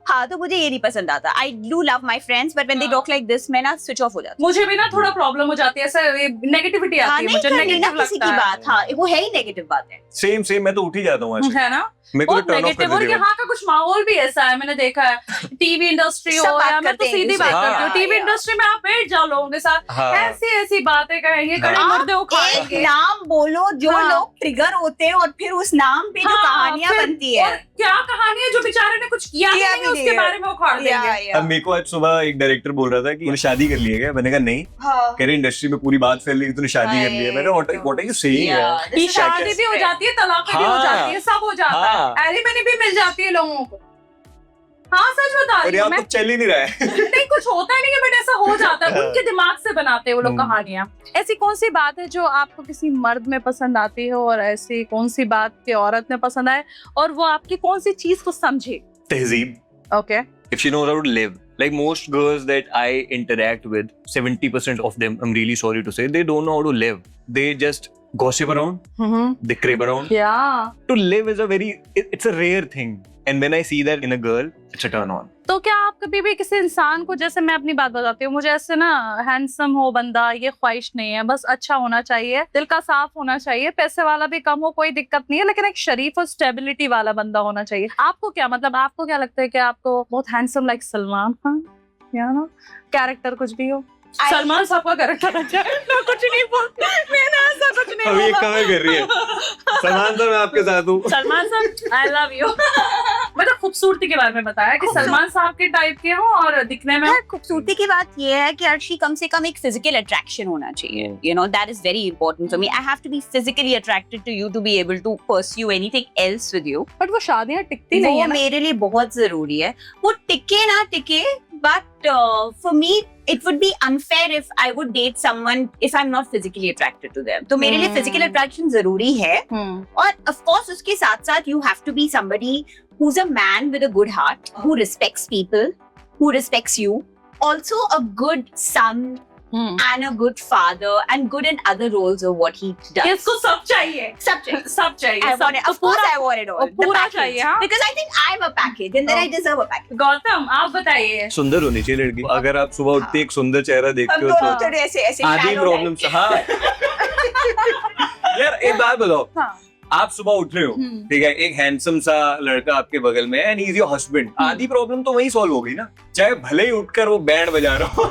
हाँ, तो मुझे ये नहीं पसंद आता। I do love my friends but when they talk like this मैं ना स्विच ऑफ हो जाती हूँ। मुझे भी ना थोड़ा प्रॉब्लम हो जाती है, ऐसा नेगेटिविटी हाँ, आती है, नहीं मुझे करनी ना नेगेटिव किसी लगता की है। बात। हाँ, वो है ही नेगेटिव बात है। सेम मैं तो उठ ही जाता हूँ वहाँ से। है ना, मेरे को बहुत टर्न ऑफ नेगेटिव। कर और देगा। यहाँ का कुछ माहौल भी ऐसा है, मैंने देखा है। टीवी इंडस्ट्री सब हो बात या मैं तो करते हैं सीधी एक बात दूसरे करती हूँ, से। टीवी हाँ, इंडस्ट्री में आप बैठ जाओ लोगों के साथ, हाँ। ऐसी ऐसी बातें कहेंगे, कड़े हाँ। मुर्दे एक उखाड़ेंगे। नाम बोलो जो हाँ। लोग ट्रिगर होते हैं और फिर उस नाम पे जो हाँ, कहानियां फिर- बनती है। और क्या कहानी है जो बेचारे ने कुछ किया ही किया नहीं भी उसके नहीं है। बारे में उखाड़ देंगे। अब मेरे को आज सुबह एक डायरेक्टर बोल रहा था कि तूने शादी कर ली है क्या? मैंने कहा नहीं। हाँ। कह रहे इंडस्ट्री में पूरी बात फैल रही है, तूने शादी कर ली है। मैंने कहा व्हाट आर यू सेइंग यार? this is शादी भी हो जाती है, तलाक भी हो हाँ। जाती है, सब हो जाता हाँ। है, एलिमनी भी मिल जाती है लोगों को। हाँ, सच बता और रही हूँ यहाँ मैं। तो चल ही नहीं रहा है। नहीं, कुछ होता नहीं है बट ऐसा हो जाता है, उनके दिमाग से बनाते हैं वो लोग कहानियां। ऐसी कौन सी बात है जो आपको किसी मर्द में पसंद आती हो, और ऐसी कौन सी बात की औरत में पसंद आए, और वो आपकी कौन सी चीज को समझे? तहजीब। Okay, If she knows how to live. Like most girls that I interact with, 70% of them, I'm really sorry to say, they don't know how to live. They just gossip around, they crib around. yeah. To live is it's a rare thing. And when I see that in a girl, it's a turn on. तो क्या आप कभी भी किसी इंसान को, जैसे मैं अपनी बात बताती हूँ, मुझे ऐसे ना हैंडसम हो बंदा, ये ख्वाहिश नहीं है, बस अच्छा होना चाहिए, दिल का साफ होना चाहिए, पैसे वाला भी कम हो, कोई दिक्कत नहीं है, लेकिन एक शरीफ और स्टेबिलिटी वाला बंदा होना चाहिए। आपको क्या मतलब, आपको क्या लगता है कि आपको बहुत हैंडसम लाइक सलमान खान या ना कैरेक्टर कुछ भी हो? सलमान साहब का कैरेक्टर अच्छा है। मैं कुछ नहीं बोलती, मैंने ऐसा कुछ नहीं अभी एक बोला। कमेंट कर रही है। सलमान सर, मैं आपके साथ हूँ। सलमान साहब, आई लव यू। मतलब खूबसूरती के बारे में बताया कि सलमान साहब के टाइप के हो और दिखने में। यार, खूबसूरती की बात ये है कि अर्शी कम से कम एक फिजिकल अट्रैक्शन होना चाहिए। You know, that is very important for me. I have to be physically attracted to you to be able to pursue anything else with you. But वो शादियां टिकती नहीं वो है ना। मेरे लिए बहुत जरूरी है। वो टिके ना टिके, but for me it would be unfair if I would date someone if I'm not physically attracted to them. तो मेरे लिए physical attraction जरूरी है। और of course उसके साथ साथ you have to be somebody who's a man with a good heart, who respects people, who respects you. Also a good son and a good father and good in other roles of what he does. इसको सब चाहिए, सब चाहिए। सब चाहिए, I want it. तो Of course पूरा- I want it all. और The पूरा package. चाहिए, हाँ? Because I think I'm a package and then I deserve a package. Gautam, आप बताइए। सुंदर होनी चाहिए लड़की। अगर आप सुबह उठते एक सुंदर चेहरा देखते हो तो थोड़े ऐसे ऐसे आधी shallow प्रॉब्लम type. हाँ। यार एक बात बताओ, हाँ। आप सुबह उठ रहे हो, ठीक है, एक हैंडसम सा लड़का आपके बगल में and he is your husband, आधी प्रॉब्लम तो वही सॉल्व हो गई ना, चाहे भले ही उठकर वो बैंड बजा रहा हो।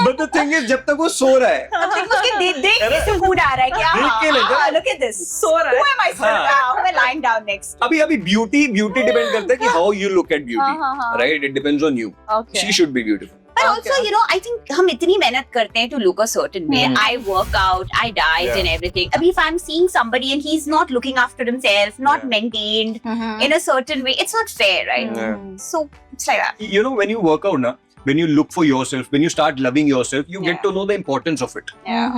बट द थिंग इज, जब तक वो सो रहा है, अब तक उसके देख के सुकून आ रहा है कि देख के लगा। look at this. सो रहा है। Who am I sitting हाँ। down? Who am I lying down next? अभी ब्यूटी डिपेंड करता है कि हाउ यू लुक एट हाँ, हाँ, हाँ। Beauty, right? It depends on you. Okay. She should be beautiful. But also, you know, I think हम इतनी मेहनत करते हैं to look a certain way. I work out, I diet Yeah. and everything. अभी if I'm seeing somebody and he's not looking after himself, not Yeah. maintained in a certain way, it's not fair, right? Yeah. So it's like that. You know, when you work out, na, when you look for yourself, when you start loving yourself, you get to know the importance of it. Yeah.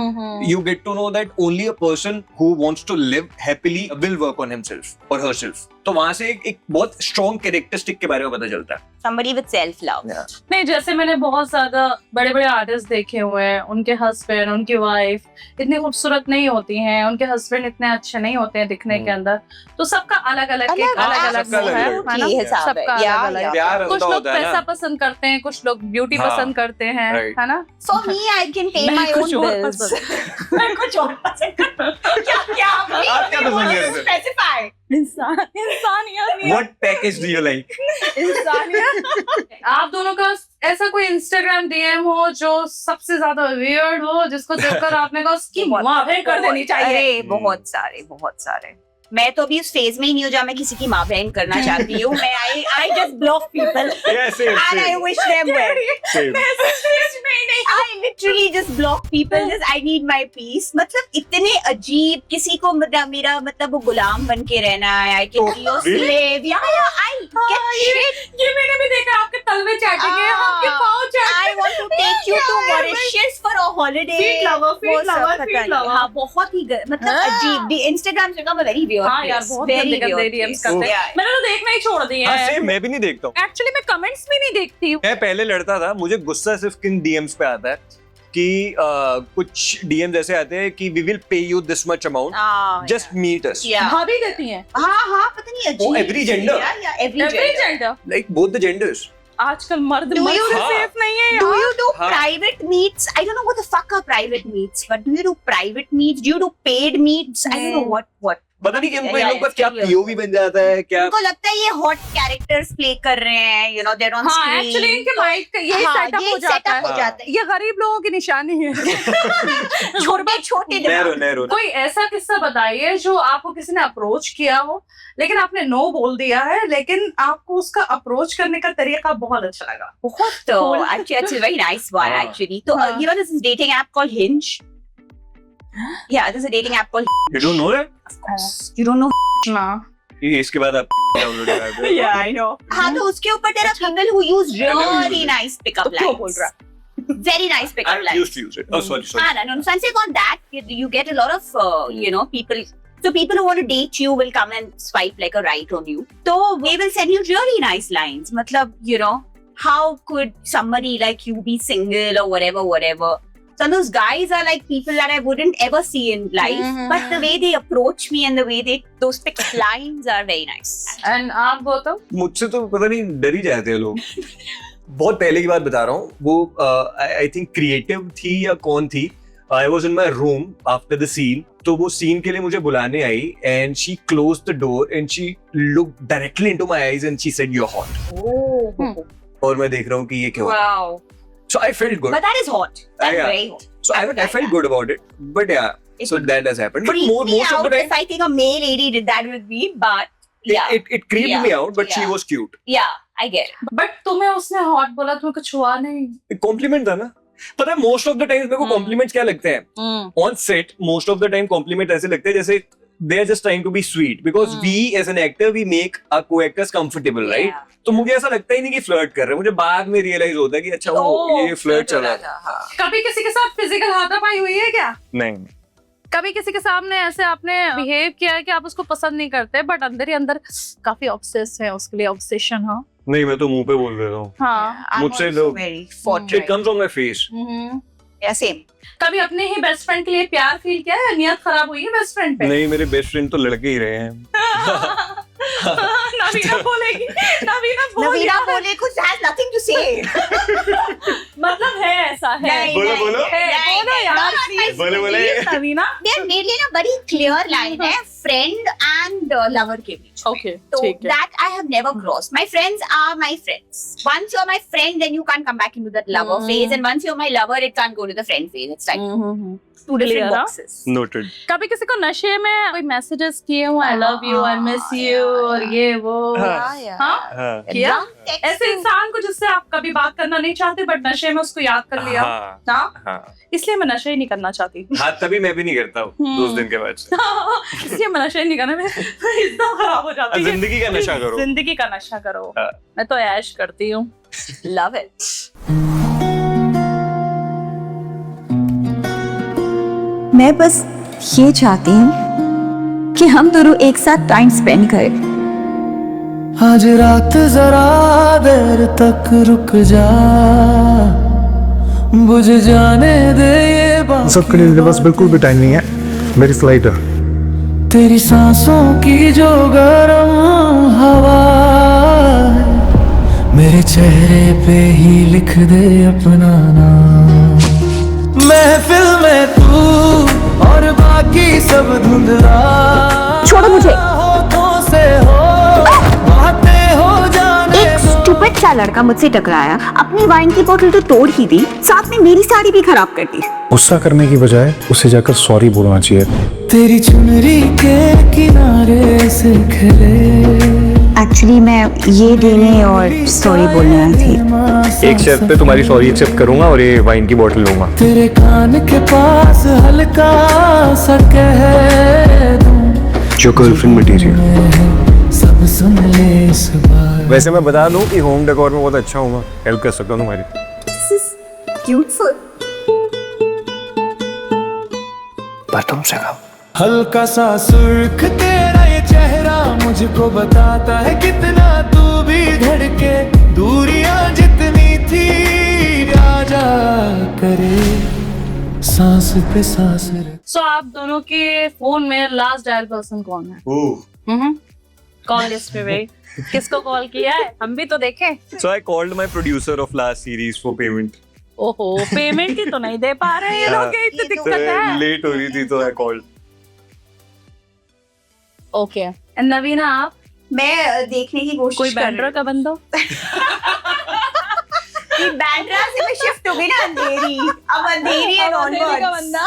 You get to know that only a person who wants to live happily will work on himself or herself. तो वहां से एक बहुत strong characteristic के बारे में पता चलता है। Somebody with self-love. Yeah. नहीं, जैसे मैंने बहुत ज्यादा बड़े बड़े आर्टिस्ट देखे हुए हैं, उनके हस्बैंड, उनकी वाइफ इतनी खूबसूरत नहीं होती हैं, उनके हस्बैंड इतने अच्छे नहीं होते हैं दिखने के अंदर, तो सबका अलग अलग सबका वो है, अलग-अलग है ना? की हिसाब है। सबका Yeah, अलग-अलग। yeah. प्यार कुछ होता लोग है पैसा ना। पसंद करते हैं, कुछ लोग ब्यूटी हाँ, पसंद करते हैं, right. है ना? For me, I can pay मैं my कुछ own और bills. पसंद- मैं कुछ और पसंद करता हूँ। क्या आप क्या पसंद करते हो? Specify. इंसानियत What package do you like? आप दोनों का ऐसा कोई इंस्टाग्राम डीएम हो जो सबसे ज्यादा वियर्ड हो, जिसको देखकर आपने कहा उसकी माफी कर देनी चाहिए? अरे बहुत सारे। मैं तो अभी उस फेज में ही नहीं हूँ जहाँ मैं किसी की माँ बहन करना चाहती हूँ। मैं I just block people Yeah, same, and I same. wish them well. Same. I literally just block people. Just I need my peace. मतलब इतने अजीब, किसी को मेरा मतलब वो गुलाम बन के रहना है। I can be your Really? slave. Yeah, I get shit. ये मैंने भी देखा, आपके तलवे चाटेंगे, आपके पाँव I want to take you to Mauritius for a holiday, Feet lover, वो सब feet पता नहीं। lover। हाँ, बहुत ही मतलब अजीब। The Instagram has become a very weird हाँ यार place, बहुत very गंदे weird DMs place. करते हैं। Yeah. मैंने तो देखना ही छोड़ दिया हाँ है। सेम, मैं भी नहीं देखता हूँ। एक्चुअली मैं कमेंट्स भी नहीं देखती हूँ। मैं पहले लड़ता था, मुझे गुस्सा सिर्फ किन डीएम्स पे आता है कि कुछ डीएम्स ऐसे आते हैं कि we will pay you this much amount, just meet us. Yeah. भाभी देती हैं। हाँ, पता नहीं वो अजीब। every gender. Yeah, every Every gender. gender। Like both the genders. आजकल मर्द Do मर्द you- से हाँ। सेफ नहीं है Do यार। you do हाँ. private meets? I don't know what the fuck are private meets, but do you do private meets? Do you do paid meets? I don't know what. पता नहीं कि उनको इन Yeah, लोग का yeah, क्या yeah. POV बन जाता है, क्या उनको लगता है ये hot characters play कर रहे हैं, you know, they're on हाँ screen. एक्चुअली इनके माइंड का यही हाँ, सेटअप ये हो जाता setup है। हो जाता है। ये गरीब लोगों की निशानी है। छोटे नैरो नैरो। कोई ऐसा किस्सा बताइए जो आपको किसी ने अप्रोच किया हो लेकिन आपने नो बोल दिया है, लेकिन आपको उसका अप्रोच करने का तरीका बहुत अच्छा लगा। बहुत actually it's a very nice one हाँ. actually. So हाँ. you know this is dating app called Hinge. Yeah, there's a dating app called You don't know that? Of course. You don't know? ना ये इसके बाद आप download कर दो। Yeah, I know. हाँ तो उसके ऊपर there are people who use really nice pickup क्यों lines. बोल रहा? Very nice pickup I lines. used to use it. Oh sorry. Ah, no. So I'm saying on that, you get a lot of, you know, people. So people who want to date you will come and swipe like a right on you. So they will send you really nice lines. Matlab, you know, how could somebody like you be single or whatever. So those guys are like people that I wouldn't ever see in life. But the way they approach me and the way those pickup lines are very nice. And आप गौतम? मुझसे तो पता नहीं डर ही जाते हैं लोग। बहुत पहले की बात बता रहा हूँ, वो आई थिंक क्रिएटिव थी या कौन थी, I was in my room after the scene, तो वो सीन के लिए मुझे बुलाने आई and she close the door and she look directly into my eyes and she said you are hot. और मैं देख रहा हूँ कि ये क्या हुआ। Wow. So I felt good. But that is hot. That's Yeah. very hot. So I felt good about it. But yeah, It so would that has happened. But Freak me most of out the time, if I think a male lady did that with me, but yeah, it creeped Yeah. me out. But she Yeah. was cute. yeah, I get it. But तुम्हें उसने hot बोला, तुम्हें कुछ हुआ नहीं? Complement था ना। पता है मोस्ट ऑफ द टाइम मेरे को कॉम्प्लीमेंट्स क्या लगते हैं on set, most of the time compliment ऐसे लगते हैं जैसे they are just trying to be sweet because we as an actor we make our co-actors comfortable, right? Yeah. तो मुझे ऐसा लगता ही नहीं कि फ्लर्ट कर रहे हैं, मुझे बाद में रियलाइज होता है कि अच्छा वो ये फ्लर्ट चल रहा था। कभी किसी के साथ फिजिकल हाथापाई हुई है क्या? नहीं, कभी किसी के सामने ऐसे आपने बिहेव किया है कि आप उसको पसंद नहीं करते बट अंदर ही अंदर काफी ऑब्सेस है उसके लिए, ऑब्सेशन? हाँ नहीं, मैं तो मुंह पे बोल देता हूँ। हाँ। I'm मुझसे also लोग- very It fortunate. comes on my face. Yeah, same. कभी अपने ही बेस्ट फ्रेंड के लिए प्यार फील किया है? नियत खराब हुई है बेस्ट फ्रेंड पे? नहीं, मेरे बेस्ट फ्रेंड तो लड़के ही रहे हैं। नवीना बोलेगी, नवीना बोल Navina यार। बोले कुछ has nothing to say. मतलब है ऐसा है। नहीं, बोलो, नहीं, बोलो। है, नहीं, बोलो नहीं, यार not प्लीज बोलो, बोलो। प्लीज नवीना। यार मेरे लिए ना बड़ी क्लियर लाइन है फ्रेंड एंड लवर के बीच में. ओके So ठीक है। that I have never crossed. My friends are my friends. Once you're my friend, then you can't come back into that lover phase. And once you're my lover, it can't go to the friend phase. It's like two different Clear, huh? boxes. Noted. कभी किसी को नशे में कोई messages किए हो, I love you, I miss you और ये वो? हाँ हाँ। किया? Drunk texting. ऐसे इंसान को जिससे आप कभी बात करना नहीं चाहते बट नशे में उसको याद कर लिया? हाँ, हाँ? हाँ। इसलिए मैं नशा ही नहीं करना चाहती। हाँ, तभी मैं भी नहीं करता हूँ 2 दिन के बाद से। इसलिए मैं नशा ही नहीं करना, मैं एकदम खराब हो जाती है। जिंदगी का नशा करो। जिंदगी का नशा करो। हाँ। मैं तो ऐश करती हूँ। Love it. मैं बस ये चाहती हूँ कि हम दोनों एक साथ टाइम स्पेंड करें. आज रात जरा देर तक रुक जा, बुझ जाने दे ये बाकी सबके लिए मेरे पास बिल्कुल भी टाइम नहीं है. मेरी फ्लाइट है. तेरी सांसों की जो गरम हवा है, मेरे चेहरे पे ही लिख दे अपना नाम. महफिल में तू और बाकी सब धुंधला, छोड़ो मुझे. होठों से हो बातें हो जाने एक स्टूपिड सा लड़का मुझसे टकराया, अपनी वाइन की बोतल तो तोड़ ही दी, साथ में मेरी साड़ी भी खराब कर दी. गुस्सा करने की बजाय उसे जाकर सॉरी बोलना चाहिए. तेरी चुनरी के किनारे से खिले. एक्चुअली मैं ये देने और सॉरी बोलने आई थी. एक शर्त पे तुम्हारी सॉरी एक्सेप्ट करूंगा और ये वाइन की बोतल लूंगा. तेरे कान के पास हल्का सा कह दूं, जो गर्लफ्रेंड मटेरियल. सब सुन ले इस बार. वैसे मैं बता दूं कि होम डेकोर में बहुत अच्छा हूँ, मैं हेल्प कर सकता हूँ तुम्हारी. This is beautiful. पर तुमसे कहूं, हल्का सा सुर्ख तेरा ये चेहरा मुझको बताता है कितना तू भी धड़के, दूरियां जितनी थी आजा करे सांस पे सांस रे। सो आप दोनों के फोन में लास्ट डायल पर्सन कौन है? कॉल लिस्ट पे भाई किसको कॉल किया है, हम भी तो देखें। So I called my producer of last series for payment. ओहो, पेमेंट ही तो नहीं दे पा रहे हैं ये लोग, इतनी दिक्कत है। लेट हो रही थी तो I called. ओके, एंड नवीना आप मैं देखने की कोशिश कोई कर रही बैंड्रा का बंदा? हूँ। बैंड्रा से मैं शिफ्ट हो गई ना अंधेरी, अब अंधेरी है बंदा।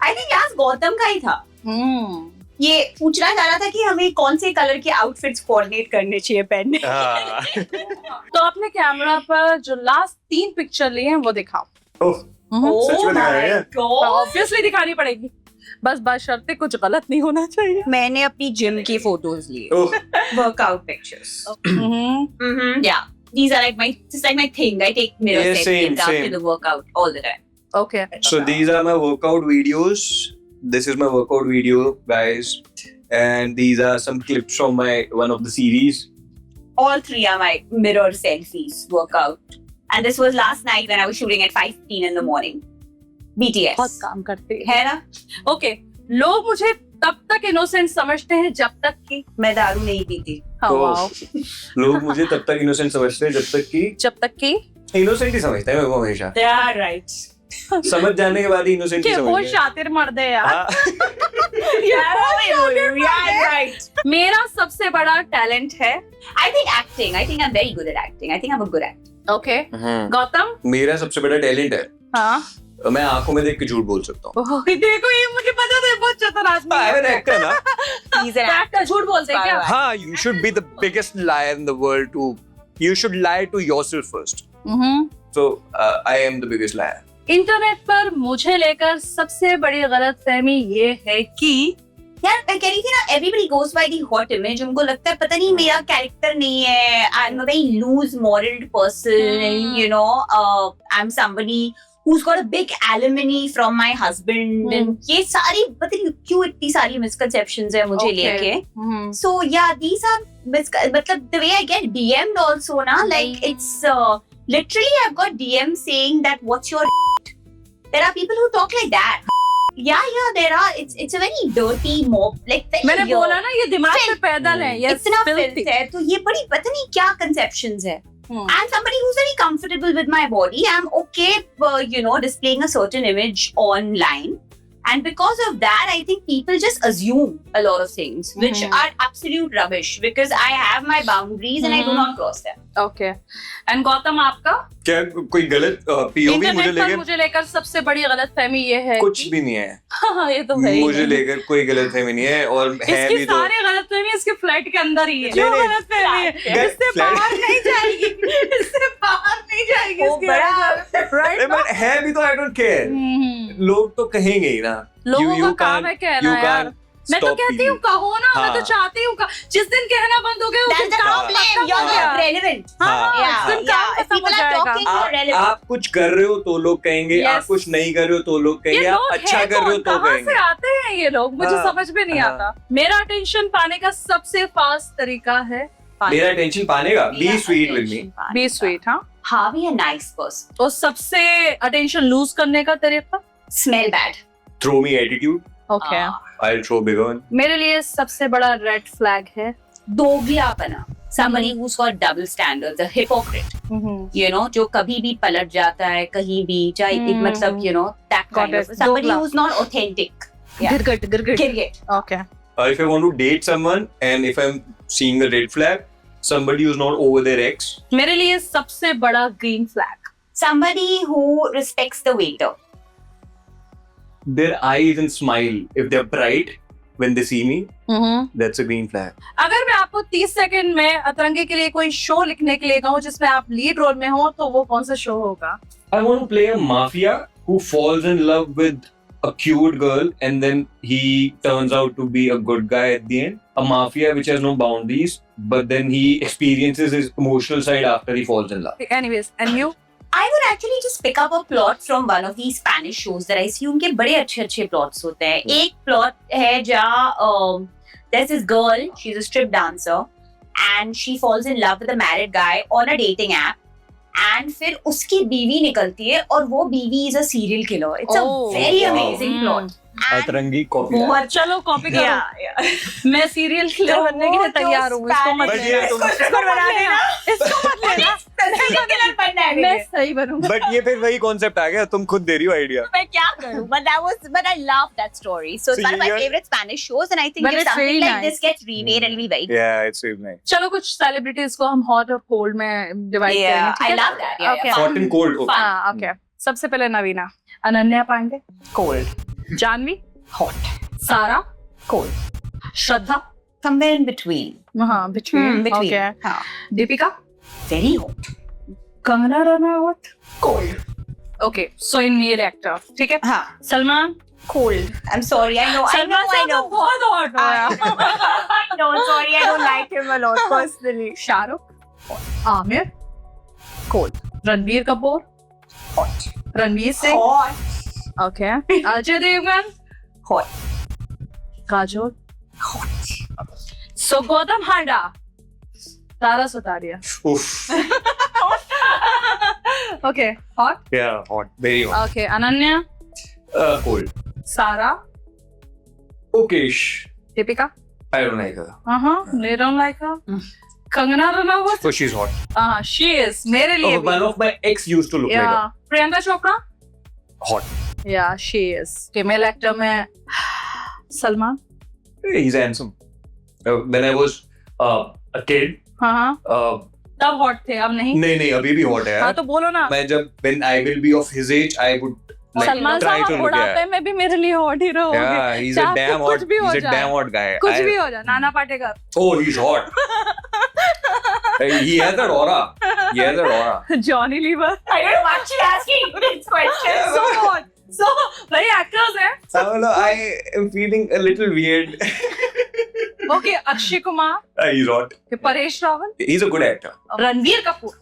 आई थिंक लास्ट गौतम का ही था। ये पूछना चाह रहा था कि हमें कौन से कलर के आउटफिट्स कोऑर्डिनेट करने चाहिए पहनने। तो अपने कैमरा पर जो लास्ट 3 पिक्चर लिए हैं वो दिखाओ। सच में दिखा रहे हैं? ऑब्वियसली दिखानी पड़ेगी, बस बशर्ते कुछ गलत नहीं होना चाहिए। मैंने अपनी जिम की फोटोज लिए, workout pictures. Yeah, these are like my thing. I take mirror Yeah, selfies after same. the workout all the time. Okay, So these are my workout videos. This is my workout video, guys, and these are some clips from one of the series. All 3 are my mirror selfies workout. And this was last night when I was shooting at 5:15 in the morning. BTS. बहुत काम करते है ना? Okay, लोग मुझे तब तक innocent समझते हैं जब तक कि मैं दारू नहीं पीती। तो वाओ, लोग मुझे तब तक इनोसेंट समझते हैं जब तक कि इनोसेंट ही समझते हैं वो हमेशा। They are right. समझ जाने के बाद ही इनोसेंट ही कि वो समझते हैं। शातिर मर्द है यार। हाँ। Yeah, right. मेरा सबसे बड़ा टैलेंट है I think acting. I think I'm very good at acting. I think I'm a good actor. Okay, Gautam. मेरा सबसे बड़ा टैलेंट है, हाँ, मैं आंखों में देख के झूठ बोल सकता हूँ। ओह, देखो ये मुझे पता था, बहुत चतुर आदमी है। एक्टर ना। He's an actor. एक्टर झूठ बोलते हैं क्या? हाँ, you should be the biggest liar in the world too. You should lie to yourself first. So I am the biggest liar. Internet पर मुझे लेकर सबसे बड़ी गलतफहमी ये है कि यार मैं कह रही थी ना, everybody goes by the hot image. उनको लगता है पता नहीं मेरा कैरेक्टर नहीं है, I'm a very loose moraled person, and you know, I'm somebody who's got a big alimony from my husband, and ये सारी पता नहीं क्यों इतनी सारी misconceptions है मुझे लेके. So yeah, these are मतलब the way I get DM'd also na, like it's literally I've got DMs saying that what's your there are people who talk like that. Yeah, there are. It's a very dirty mob. Like मैंने बोला ना ये दिमाग में पैदल है, ये इतना filth है, तो ये बड़ी पता नहीं क्या conceptions है. I'm somebody who's very comfortable with my body. I'm okay, displaying a certain image online. And because of that, I think people just assume a lot of things, which are absolute rubbish because I have my boundaries and I do not cross them. Okay, and Gautam आपका क्या कोई गलत POV मुझे लेकर सबसे बड़ी गलतफहमी ये है कुछ कि... भी नहीं है। हाँ, ये तो है ही मुझे नहीं। लेकर कोई गलतफहमी नहीं है, और है इसकी भी तो सारी गलतफहमी इसके फ्लैट के अंदर ही है। क्यों नहीं, गलतफहमी है? इससे फ्लैट- बाहर नहीं जाएगी, इससे बाहर नहीं जाएगी वो इसकी बड़ा- वजह से, right? But है भी तो आई डोंट केयर। लोग तो कहेंगे ही ना। लोगों का काम है कहना यार। मैं तो कहती हूँ कहो ना, मैं तो चाहती हूँ जिस दिन कहना बंद हो गया उस दिन That's the काम problem. खत्म You're हो गया। not relevant. हाँ, उस दिन काम If खत्म हो people are जाएगा। talking, you're relevant. आप कुछ कर रहे हो तो लोग कहेंगे, Yes. आप कुछ नहीं कर रहे हो तो लोग ये कहेंगे, आप लोग अच्छा हैं कर रहे हो कौन? तो कहाँ कहेंगे। से आते हैं ये लोग, मुझे हाँ, समझ में नहीं हाँ। आता। मेरा अटेंशन पाने का सबसे फास्ट तरीका है मेरा टेंशन पाने का, बी मेरा sweet with me. attention be sweet. हाँ, हाँ, be a nice person. और सबसे अटेंशन लूज करने का तरीका Smell bad. Throw me attitude, okay. I will throw big one. मेरे लिए सबसे बड़ा रेड फ्लैग है दोगलापना. Somebody who's got double standards, a hypocrite. जो कभी भी पलट जाता है कहीं भी, चाहे एक मतलब that Got kind of it. somebody दोगला. who's not authentic. Yeah. गिरगिट। Kirgit. Okay, If I want to date someone and if I'm seeing a red flag, somebody who's not over their ex, मेरे लिए सबसे बड़ा green flag Somebody who respects the waiter. their eyes and smile, if they're bright when they see me, that's a green flag. अगर मैं आपको 30 second में अतरंगी के लिए कोई शो लिखने के लिए कहूँ जिसमें आप लीड रोल में हो, तो वो कौन सा शो होगा? I want to play a mafia who falls in love with a cute girl and then he turns out to be a good guy at the end. A mafia which has no boundaries, but then he experiences his emotional side after he falls in love. Anyways, and you? I would actually just pick up a plot from one of these Spanish shows that I see. उनके बड़े अच्छे plots होते हैं. एक plot है जहाँ there's this girl, she's a strip dancer, and she falls in love with a married guy on a dating app. And फिर उसकी बीवी निकलती है और वो बीवी is a serial killer. It's a very amazing plot. अतरंगी कॉपी. चलो कॉपी करो. मैं सीरियल किलर बनने के लिए तैयार हूँ. इसको मत लेना. इसको मत लेना. serial killer बनना है. मैं सही बनूंगा. बट ये फिर वही कॉन्सेप्ट आ गया, तुम खुद दे रही हो आइडिया. मैं क्या करूँ? But I love that story. So it's one of my favorite Spanish shows, and I think if something like this gets remade, it'll be very good. Yeah, it's really nice. चलो कुछ celebrities को हम hot और cold में divide करेंगे. I love that. Yeah. Hot and cold. Okay. हाँ, okay. सबसे पहले Navina. Ananya Pandey cold. Janhvi Hot. Sara cold. Shraddha Somewhere in between. हाँ between. Between. Okay. हाँ. Deepika Very hot. Kangana Ranaut cold. Okay so in male actor ठीक है. हाँ. Salman cold. I'm sorry. I know. बहुत hot I know. Sorry. I don't like him a lot personally. Shahrukh. Aamir cold. Ranbir Kapoor hot. Ranveer Singh Hot. Okay. Ajay Devgn Hot. Kajol hot. So Gautam Handa Tara Sutaria. Oof. Okay hot. Yeah, hot. Very hot. Okay Ananya Cold. Sara Okayish. Deepika. I don't like her. they don't like her. Kangana Ranaut. So she's hot. she is मेरे लिए One of my ex used to look like her. Priyanka Chopra. Hot. Yeah, she is. Female actor में Salman. He's handsome. When I was a kid. तब hot थे अब नहीं. नहीं अभी भी hot है. हाँ तो बोलो ना. मैं जब when I will be of his age, I would like Salman try to साहब look बुढ़ापे at. में भी मेरे लिए हॉट ही रहोगे. Yeah, he's a damn hot. He's a damn hot guy. कुछ भी हो जाए. Nana Patekar. Oh, he's hot. He has that aura. He has that aura. Johnny Lever. I don't know why she's asking this question. So hot. So भाई actors हैं. I am feeling a little weird. Okay Akshay Kumar. He's hot. फिर Paresh Rawal. He's a good actor. Ranveer Kapoor.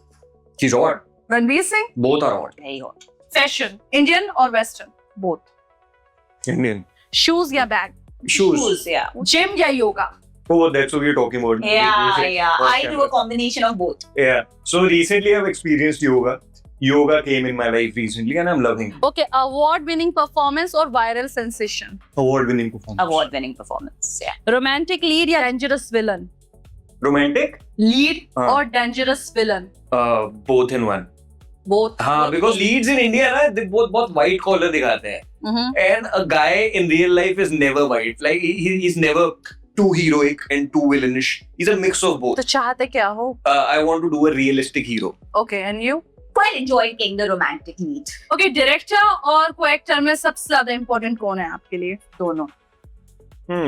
He's hot. Ranveer Singh. Both are hot. Very hot. Fashion Indian और western both. Indian. Shoes या bag. Shoes. Yeah. Gym या yoga. Oh, that's what we're talking about. Yeah. I do a combination of both. Yeah. So recently I've experienced yoga. Yoga came in my life recently and I'm loving it. Okay award winning performance और viral sensation. Award-winning performance. Award-winning performance. Yeah. Romantic lead या dangerous villain. Romantic? Lead हाँ. और dangerous villain. Both in one. Both. हाँ, because leads in India ना, they both बहुत white collar दिखाते हैं. And a guy in real life is never white. Like he's never too heroic and too villainish. He's a mix of both. तो चाहते क्या हो? I want to do a realistic hero. Okay, and you? Quite enjoyed playing the romantic lead. Okay, director और को actor में सबसे ज्यादा important कौन है आपके लिए? दोनों.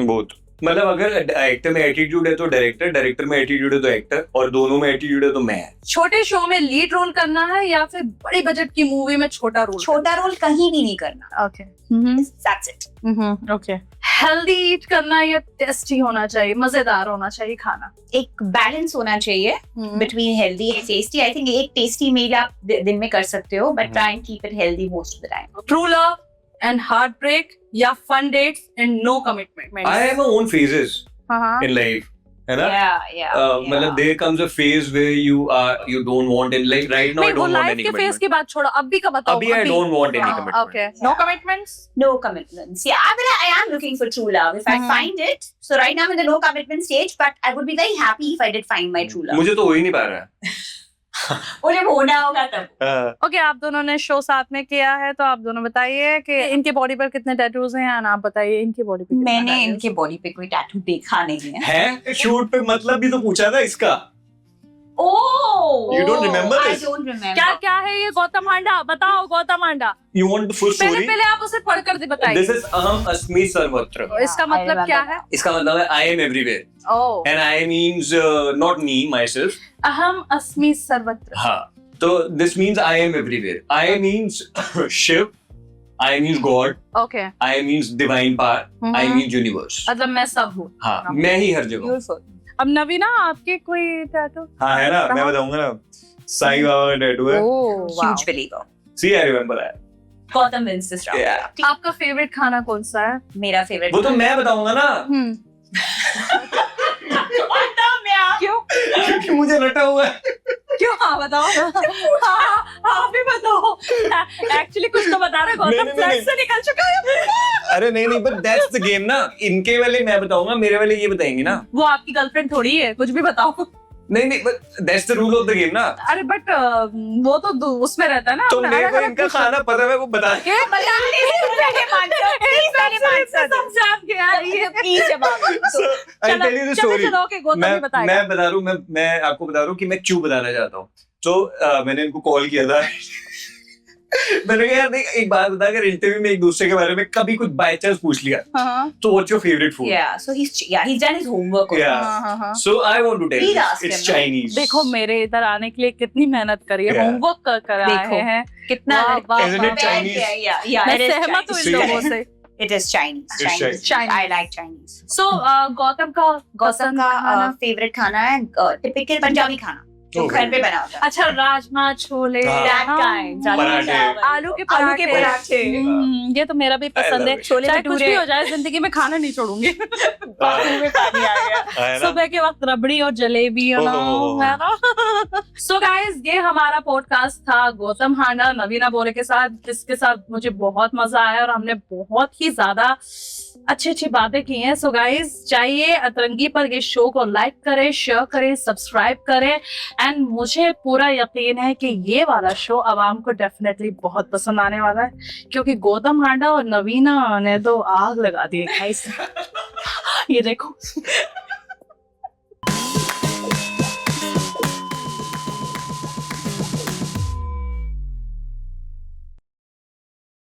Both. मतलब अगर एक्टर में एटीट्यूड है तो डायरेक्टर, डायरेक्टर में एटीट्यूड है तो एक्टर, और दोनों में एटीट्यूड है तो मैं. छोटे शो में लीड रोल करना है या फिर बड़ी बजट की मूवी में छोटा रोल? छोटा रोल कहीं भी नहीं करना. Okay. That's it. Okay. Healthy eat करना या टेस्टी होना चाहिए, मजेदार होना चाहिए खाना? एक बैलेंस होना चाहिए between healthy and tasty. I think एक tasty meal आप दिन में कर सकते हो, but try and keep it healthy most of the time. True love and heartbreak या fun dates and no commitment? I have my own phases in life, है ना? Yeah. मतलब there comes a phase where you don't want it. Like right now I don't want any के phase commitment. की बात छोड़ो, अभी का बताओ. अभी I don't want any commitment. Okay. No commitments? No commitments. Yeah, but I am looking for true love. If I find it, so right now I'm in the no commitment stage, but I would be very happy if I did find my true love. मुझे तो हो ही नहीं पा रहा है. वो जब होना होगा तब. ओके, आप दोनों ने शो साथ में किया है तो आप दोनों बताइए कि इनके बॉडी पर कितने टैटूज हैं, और आप बताइए इनकी बॉडी पे. मैंने इनके बॉडी पे कोई टैटू देखा नहीं है. है शूट पे मतलब भी तो पूछा था इसका. Oh, You don't remember I this? don't remember. क्या है ये गौतम हांडा? बताओ गौतम हांडा. You want the full story? पहले आप उसे पढ़कर बताइए. This is अहम अस्मि सर्वत्र. इसका मतलब क्या है? इसका मतलब है I am everywhere. Oh. And I means not me myself. अहम अस्मि सर्वत्र. हाँ. तो this means I am everywhere. I means Shiv. I means God. Okay. I means divine power. I means universe. मतलब मैं सब हूँ. हाँ, मैं ही हर जगह. Beautiful. अब नवीना आपके कोई टैटू? हाँ है ना, मैं बताऊंगा ना. साईं बाबा का टैटू है। Huge believer. See, I remember that. Gotham wins this round. Yeah. आपका फेवरेट खाना कौन सा है? मेरा favorite. वो तो मैं बताऊंगा ना, क्यों? क्योंकि मुझे रटा हुआ है। क्यों? हाँ बताओ। हाँ, आप भी बताओ। एक्चुअली कुछ तो बता रहा है, गौतम फ्लैट से निकल चुका है। अरे नहीं, but that's the game ना। इनके वाले मैं बताऊंगा, मेरे वाले ये बताएंगे ना। वो आपकी गर्लफ्रेंड थोड़ी है, कुछ भी बताओ। नहीं, but that's the rule of the game ना। अरे बट वो तो उसमें रहता है ना। तो मेरे को इनका खाना पता है, वो बता के I'll tell you the story. मैं बता रहा हूँ, मैं आपको बता रहा हूँ कि मैं क्यों बताना चाहता हूँ। तो मैंने इनको कॉल किया था। मैंने कहा यार देख, एक बात बता, अगर इंटरव्यू में एक दूसरे के बारे में कभी कुछ बाय चांस पूछ लिया, तो what's your favorite food? Yeah, so he's done his homework. Yeah. So I want to tell you, it's Chinese. देखो मेरे इधर आने के लिए कितनी मेहनत करी है, Yeah. होमवर्क कराए हैं कितना Isn't it Chinese? Yeah, मैं it is सहमत हूँ इन Chinese. लोगों से। It is Chinese. It's Chinese. I like Chinese. So Gautam का गौतम का फेवरेट खाना है टिपिकल पंजाबी खाना जो Okay. घर पे बना होता है. अच्छा राजमा छोले, हाँ. That kind. पराठे. आलू के पराठे। ये तो मेरा भी पसंद है। love it. छोले चाहे कुछ भटूरे. भी हो जाए, जिंदगी में खाना नहीं छोड़ूंगी। मुंह में पानी आ गया. है ना? सुबह के वक्त रबड़ी और जलेबी है ना। सो गाइस, ये हमारा पॉडकास्ट था गौतम हांडा नवीना बोले के साथ, जिसके साथ मुझे बहुत मजा आया और हमने बहुत ही ज्यादा अच्छी बातें की हैं। सो गाइस, चाहिए अतरंगी पर ये शो को लाइक करें, शेयर करें, सब्सक्राइब करें एंड मुझे पूरा यकीन है कि ये वाला शो आवाम को डेफिनेटली बहुत पसंद आने वाला है, क्योंकि गौतम हांडा और नवीना ने तो आग लगा दी है गाइस। ये देखो